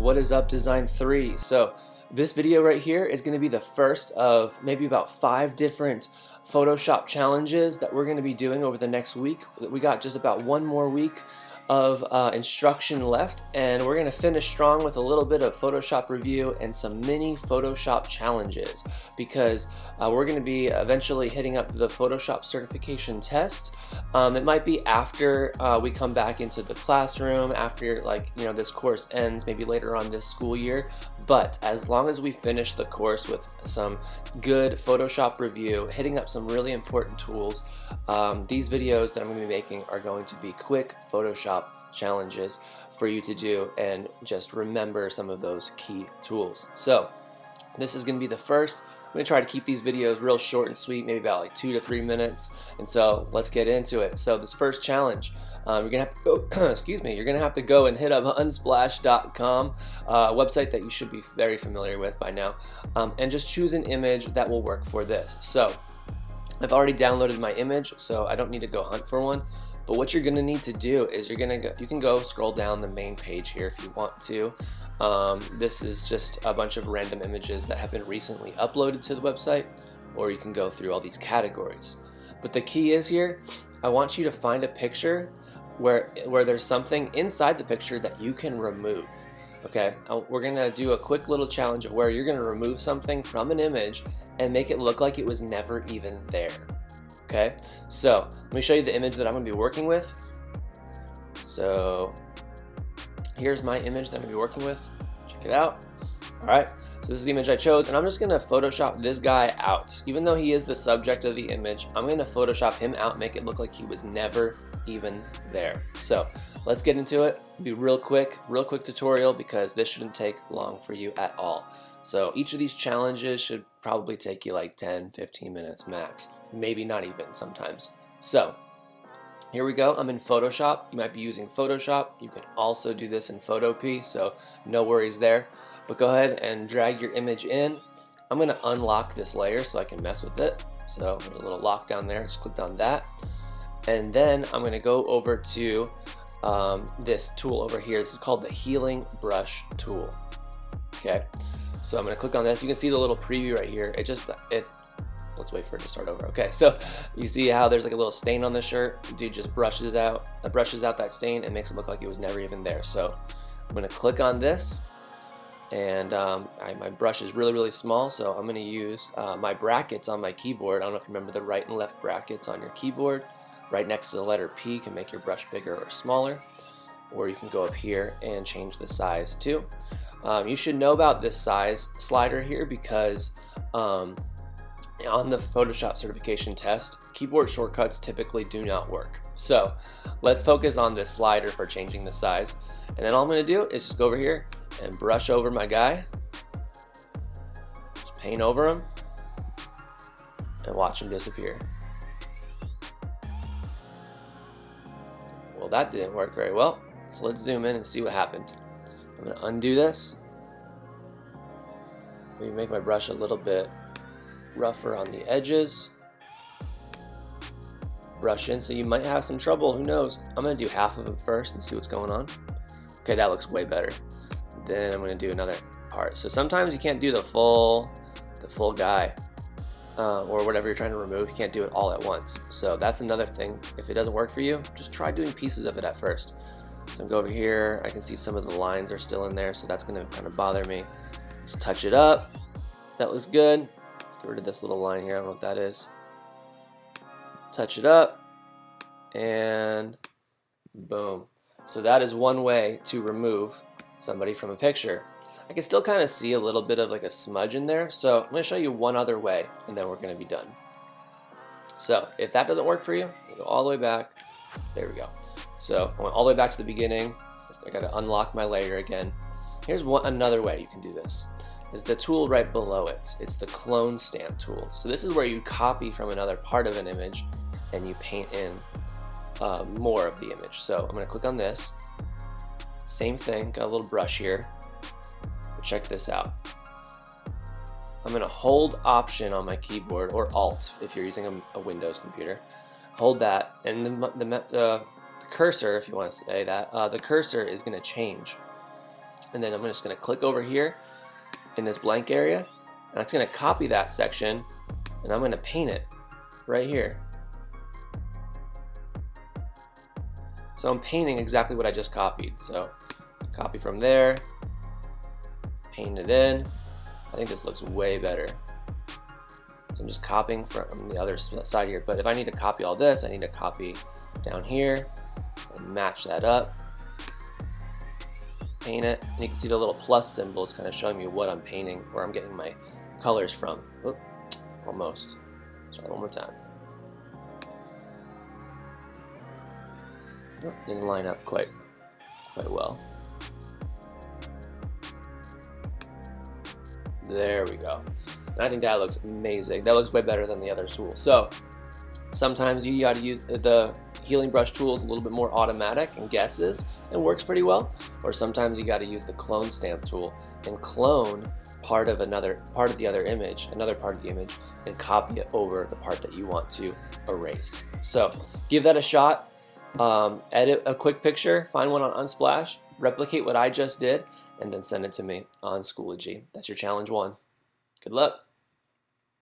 What is up, Design 3? So this video right here is going to be the first of maybe about 5 different Photoshop challenges that we're going to be doing over the next week. We got just about one more week of instruction left, and we're going to finish strong with a little bit of Photoshop review and some mini Photoshop challenges, because we're going to be eventually hitting up the Photoshop certification test. It might be after we come back into the classroom, after this course ends, maybe later on this school year. But as long as we finish the course with some good Photoshop review, hitting up some really important tools, these videos that I'm going to be making are going to be quick Photoshop challenges for you to do and just remember some of those key tools. So this is going to be the first. I'm going to try to keep these videos real short and sweet, maybe about like 2 to 3 minutes. And so let's get into it. So this first challenge, you're gonna have to go, excuse me, you're gonna have to go and hit up unsplash.com, a website that you should be very familiar with by now, and just choose an image that will work for this. So I've already downloaded my image, so I don't need to go hunt for one. But what you're gonna need to do is you can go scroll down the main page here if you want to. This is just a bunch of random images that have been recently uploaded to the website, or you can go through all these categories. But the key is here, I want you to find a picture where there's something inside the picture that you can remove. Okay, we're gonna do a quick little challenge of where you're gonna remove something from an image and make it look like it was never even there. Okay, so let me show you the image that I'm gonna be working with. So here's my image that I'm gonna be working with. Check it out. All right, so this is the image I chose, and I'm just gonna Photoshop this guy out. Even though he is the subject of the image, I'm gonna Photoshop him out, make it look like he was never even there. So let's get into it. Be real quick tutorial, because this shouldn't take long for you at all. So each of these challenges should probably take you like 10-15 minutes max, maybe not even sometimes. So here we go. I'm in Photoshop. You might be using Photoshop. You can also do this in Photopea, so no worries there. But go ahead and drag your image in. I'm going to unlock this layer so I can mess with it. So there's a little lock down there. Just click on that. And then I'm going to go over to this tool over here. This is called the Healing Brush tool. Okay, so I'm going to click on this. You can see the little preview right here. Let's wait for it to start over. Okay, so you see how there's like a little stain on the shirt. Dude just brushes out that stain and makes it look like it was never even there. So I'm going to click on this, and my brush is really small, so I'm going to use my brackets on my keyboard. I don't know if you remember the right and left brackets on your keyboard. Right next to the letter P can make your brush bigger or smaller, or you can go up here and change the size too. You should know about this size slider here, because on the Photoshop certification test, keyboard shortcuts typically do not work. So let's focus on this slider for changing the size. And then all I'm going to do is just go over here and brush over my guy. Just paint over him and watch him disappear. Well, that didn't work very well. So let's zoom in and see what happened. I'm going to undo this. Maybe make my brush a little bit rougher on the edges. Brush in, so you might have some trouble, who knows. I'm going to do half of them first and see what's going on. Okay, that looks way better. Then I'm going to do another part. So sometimes you can't do the full guy, or whatever you're trying to remove. You can't do it all at once. So that's another thing. If it doesn't work for you, just try doing pieces of it at first. So I'm going to go over here. I can see some of the lines are still in there, so that's going to kind of bother me. Just touch it up. That looks good. Let's get rid of this little line here. I don't know what that is. Touch it up, and boom. So that is one way to remove somebody from a picture. I can still kind of see a little bit of like a smudge in there, so I'm going to show you one other way, and then we're going to be done. So if that doesn't work for you, go all the way back. There we go. So I went all the way back to the beginning. I got to unlock my layer again. Here's another way you can do this. Is the tool right below it. It's the clone stamp tool. So this is where you copy from another part of an image and you paint in more of the image. So I'm going to click on this. Same thing, got a little brush here. But check this out. I'm going to hold Option on my keyboard, or Alt if you're using a Windows computer. Hold that, and the cursor, if you want to say that, the cursor is going to change. And then I'm just going to click over here in this blank area, and it's going to copy that section, and I'm going to paint it right here. So I'm painting exactly what I just copied. So copy from there, paint it in. I think this looks way better. So I'm just copying from the other side here, but if I need to copy all this, I need to copy down here and match that up. Paint it, and you can see the little plus symbols kind of showing me what I'm painting, where I'm getting my colors from. Oop, almost. Try that one more time. Oh, didn't line up quite well. There we go. And I think that looks amazing. That looks way better than the other tool. So sometimes you got to use the healing brush tools a little bit more automatic and guesses and works pretty well, or sometimes you got to use the clone stamp tool and clone part of the other image, and copy it over the part that you want to erase. So give that a shot. Edit a quick picture, find one on Unsplash, replicate what I just did, and then send it to me on Schoology. That's your challenge 1. Good luck.